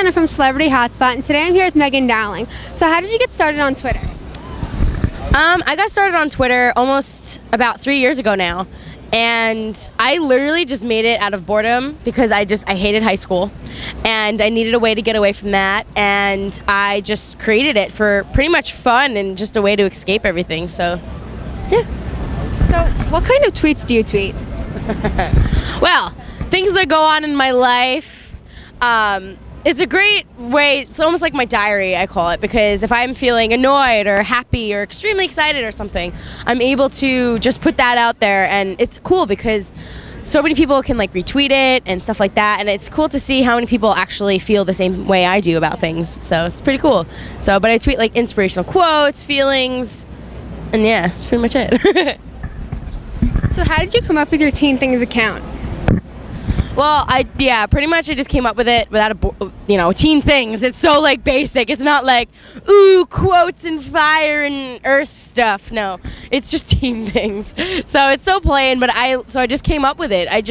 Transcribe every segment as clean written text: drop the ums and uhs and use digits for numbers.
Ariana from Celebrity Hotspot, and today I'm here with Meaghan Dowling. So how did you get started on Twitter? I got started on Twitter almost about 3 years ago now, and I literally just made it out of boredom because I hated high school, and I needed a way to get away from that, and I just created it for pretty much fun and just a way to escape everything. So, yeah. So what kind of tweets do you tweet? Well, things that go on in my life. It's a great way, it's almost like my diary, I call it, because if I'm feeling annoyed or happy or extremely excited or something, I'm able to just put that out there, and it's cool because so many people can like retweet it and stuff like that, and it's cool to see how many people actually feel the same way I do about things, so it's pretty cool. So, but I tweet like inspirational quotes, feelings, and yeah, that's pretty much it. So how did you come up with your Teen Things account? Well, pretty much I just came up with it without Teen Things. It's so like basic. It's not like, ooh, quotes and fire and earth stuff. No, it's just Teen Things. So it's so plain, but I just came up with it. I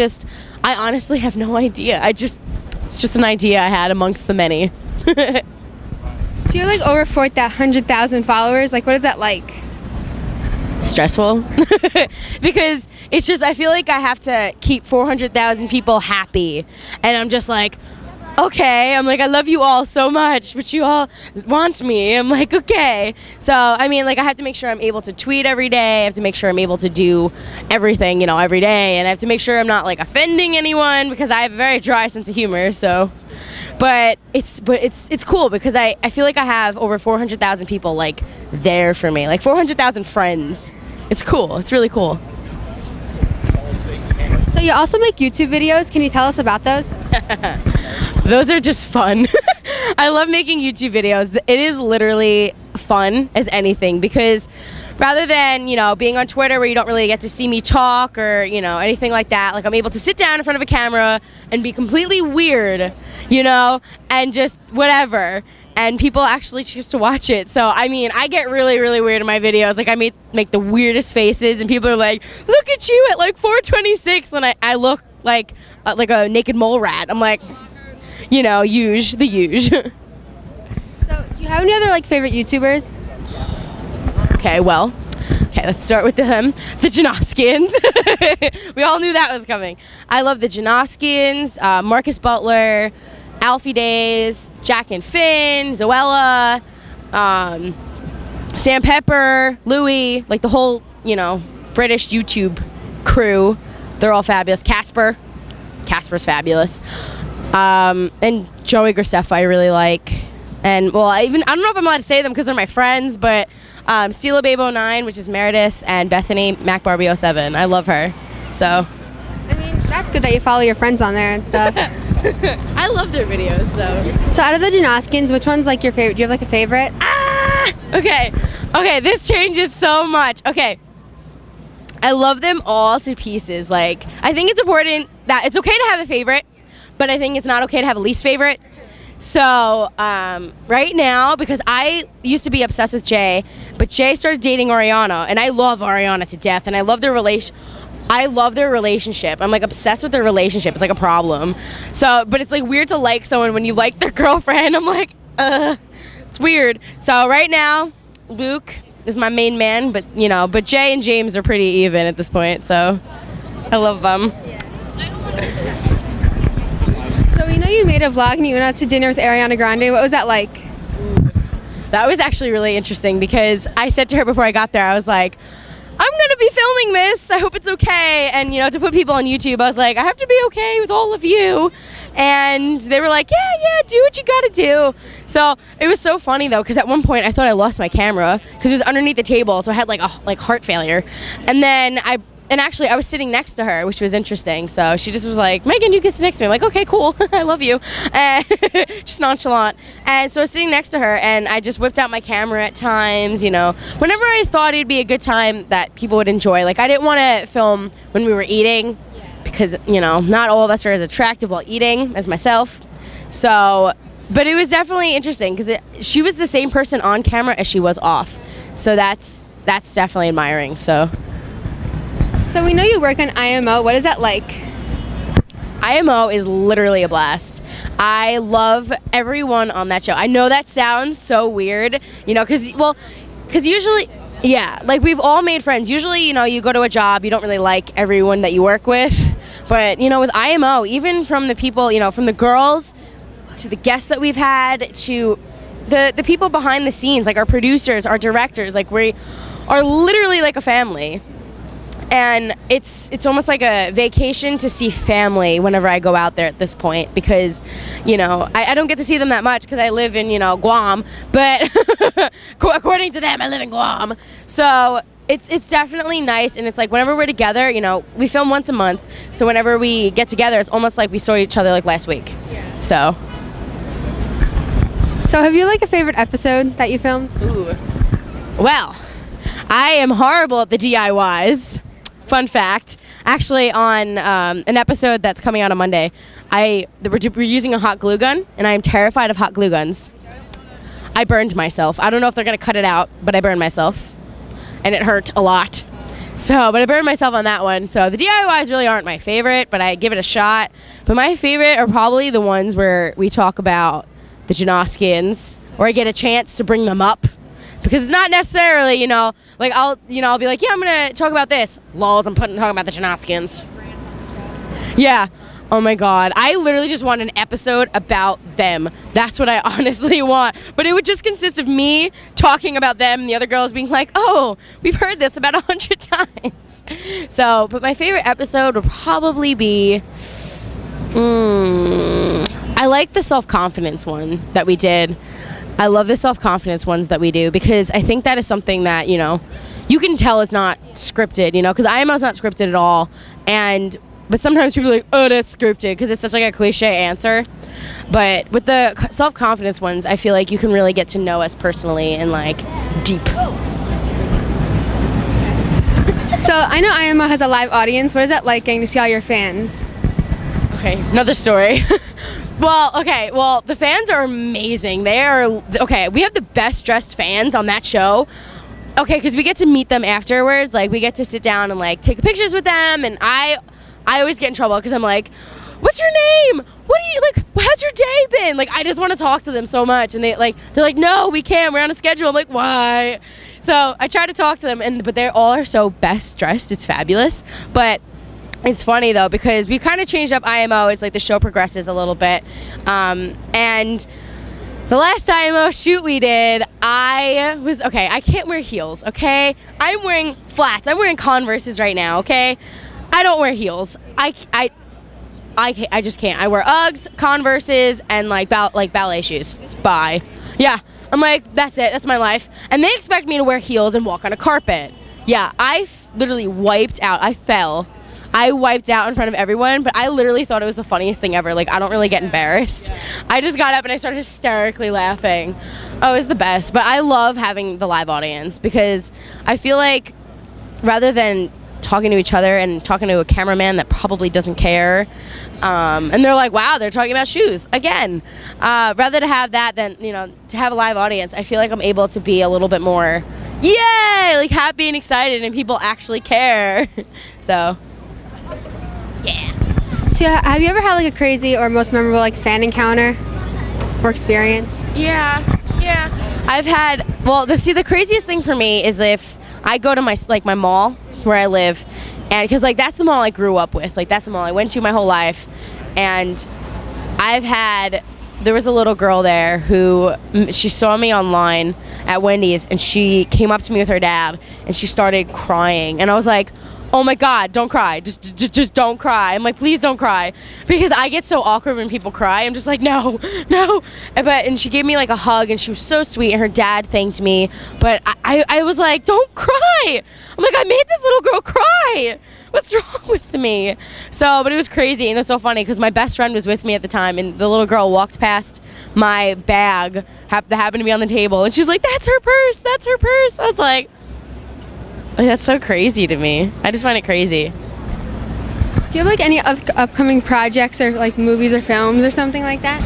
honestly have no idea. It's just an idea I had amongst the many. So you're like over 400,000 followers. Like, what is that like? Stressful because it's just I feel like I have to keep 400,000 people happy, and I'm just like, okay, I'm like, I love you all so much, but you all want me. I'm like, okay. So I mean, like, I have to make sure I'm able to tweet every day. I have to make sure I'm able to do everything, every day, and I have to make sure I'm not like offending anyone because I have a very dry sense of humor. So but it's cool because I feel like I have over 400,000 people like there for me, like 400,000 friends. It's cool. It's really cool. So you also make YouTube videos. Can you tell us about those? Those are just fun. I love making YouTube videos. It is literally fun as anything because rather than, being on Twitter where you don't really get to see me talk or, anything like that, like I'm able to sit down in front of a camera and be completely weird, and just whatever. And people actually choose to watch it. So, I mean, I get really, really weird in my videos. Like, I make the weirdest faces, and people are like, look at you at like 426, and I look like a naked mole rat. I'm like, the huge. So, do you have any other like favorite YouTubers? Okay, let's start with the Janoskians. We all knew that was coming. I love the Janoskians, Marcus Butler, Alfie Days, Jack and Finn, Zoella, Sam Pepper, Louie, like the whole, British YouTube crew. They're all fabulous. Casper's fabulous. And Joey Graceffa I really like. And, well, I don't know if I'm allowed to say them because they're my friends, but Steela Babe 09, which is Meredith, and Bethany Mac Barbie 07. I love her. So, I mean, that's good that you follow your friends on there and stuff. I love their videos, So out of the Janoskians, which one's like your favorite? Do you have like a favorite? Okay, this changes so much. Okay, I love them all to pieces. Like, I think it's important that it's okay to have a favorite, but I think it's not okay to have a least favorite. So right now, because I used to be obsessed with Jay, but Jay started dating Ariana, and I love Ariana to death, and I love their relationship. I'm like obsessed with their relationship. It's like a problem. So, but it's like weird to like someone when you like their girlfriend. I'm like, it's weird. So right now, Luke is my main man, but Jay and James are pretty even at this point. So I love them. So we know you made a vlog and you went out to dinner with Ariana Grande. What was that like? That was actually really interesting because I said to her before I got there, I was like, I'm going to be filming this. I hope it's okay. And, to put people on YouTube, I was like, I have to be okay with all of you. And they were like, yeah, do what you got to do. So it was so funny, though, because at one point I thought I lost my camera because it was underneath the table. So I had like heart failure. And then actually, I was sitting next to her, which was interesting. So she just was like, Meaghan, you can sit next to me. I'm like, okay, cool. I love you. Just nonchalant. And so I was sitting next to her, and I just whipped out my camera at times, whenever I thought it'd be a good time that people would enjoy. Like, I didn't want to film when we were eating because, not all of us are as attractive while eating as myself. So, but it was definitely interesting because she was the same person on camera as she was off. So that's definitely admiring. So we know you work on IMO. What is that like? IMO is literally a blast. I love everyone on that show. I know that sounds so weird, because usually, yeah, like we've all made friends. Usually, you go to a job, you don't really like everyone that you work with. But, with IMO, even from the people, from the girls to the guests that we've had to the people behind the scenes, like our producers, our directors, like we are literally like a family. And it's almost like a vacation to see family whenever I go out there at this point, because, I don't get to see them that much because I live in, Guam, but according to them, I live in Guam. So it's definitely nice, and it's like whenever we're together, we film once a month, so whenever we get together, it's almost like we saw each other like last week. Yeah. So have you a favorite episode that you filmed? Ooh. Well, I am horrible at the DIYs. Fun fact, actually on an episode that's coming out on Monday, we're using a hot glue gun, and I am terrified of hot glue guns. I burned myself. I don't know if they're going to cut it out, but I burned myself, and it hurt a lot. But I burned myself on that one. So the DIYs really aren't my favorite, but I give it a shot. But my favorite are probably the ones where we talk about the Janoskians, or I get a chance to bring them up. Because it's not necessarily, I'll be like, yeah, I'm going to talk about this. Lols, I'm talking about the Janoskians. Yeah. Oh my God. I literally just want an episode about them. That's what I honestly want. But it would just consist of me talking about them and the other girls being like, oh, we've heard this about 100 times. But my favorite episode would probably be, I like the self-confidence one that we did. I love the self-confidence ones that we do, because I think that is something that, you can tell it's not scripted, because IMO's not scripted at all. But sometimes people are like, oh, that's scripted, because it's such like a cliche answer. But with the self-confidence ones, I feel like you can really get to know us personally and deep. So I know IMO has a live audience. What is that like, getting to see all your fans? Okay, another story. Well, the fans are amazing. We have the best dressed fans on that show. Okay, because we get to meet them afterwards. We get to sit down and take pictures with them, and I always get in trouble because I'm like, what's your name? What do you how's your day been? I just want to talk to them so much, and they're like, no, we can't. We're on a schedule. I'm like, why? So I try to talk to them, but they all are so best dressed. It's fabulous. But it's funny though, because we kind of changed up IMO. It's the show progresses a little bit, and the last IMO shoot we did, I can't wear heels. Okay, I'm wearing flats. I'm wearing Converses right now. Okay, I don't wear heels. I just can't. I wear Uggs, Converses, and ballet shoes. Bye. Yeah, I'm that's it. That's my life. And they expect me to wear heels and walk on a carpet. Yeah, I literally wiped out. I wiped out in front of everyone, but I literally thought it was the funniest thing ever. I don't really get embarrassed. I just got up and I started hysterically laughing. Oh, it was the best. But I love having the live audience, because I feel like rather than talking to each other and talking to a cameraman that probably doesn't care, and they're like, wow, they're talking about shoes again. Rather to have that than, to have a live audience, I feel like I'm able to be a little bit more, yay, happy and excited, and people actually care. So... yeah. So have you ever had a crazy or most memorable fan encounter or experience? Yeah. I've had, the craziest thing for me is if I go to my mall where I live, and because that's the mall I grew up with, that's the mall I went to my whole life, and there was a little girl there who, she saw me online at Wendy's, and she came up to me with her dad, and she started crying, and I was like, oh my God, don't cry. Just don't cry. I'm like, please don't cry. Because I get so awkward when people cry. I'm just like, no. And she gave me a hug, and she was so sweet, and her dad thanked me. But I was like, don't cry. I'm like, I made this little girl cry. What's wrong with me? But it was crazy, and it was so funny because my best friend was with me at the time, and the little girl walked past my bag that happened to be on the table, and she was like, that's her purse. I was like, that's so crazy to me. I just find it crazy. Do you have any upcoming projects or movies or films or something like that?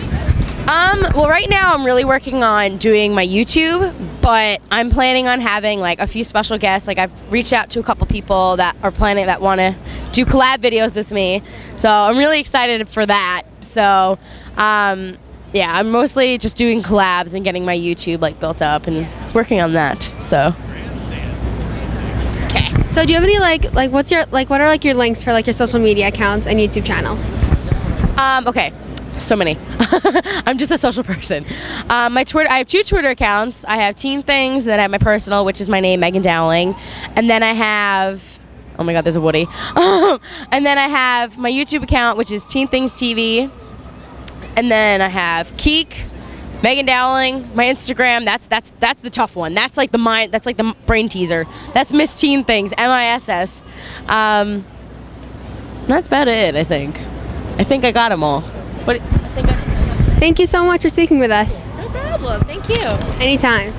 Well, right now I'm really working on doing my YouTube, but but I'm planning on having like a few special guests. Like I've reached out to a couple people that are planning that want to do collab videos with me. So I'm really excited for that. So yeah, I'm mostly just doing collabs and getting my YouTube like built up and working on that. So okay. So do you have any like what are like your links for like your social media accounts and YouTube channels? Okay. So many. I'm just a social person. My Twitter, I have 2 Twitter accounts. I have Teen Things, and then I have my personal, which is my name, Meaghan Dowling. And then I have, oh my God, there's a Woody. And then I have my YouTube account, which is Teen Things TV. And then I have Keek, Meaghan Dowling, my Instagram. That's the tough one. That's like the brain teaser. That's Miss Teen Things, MISS. That's about it, I think. I think I got them all. But Thank you so much for speaking with us. No problem. Thank you. Anytime.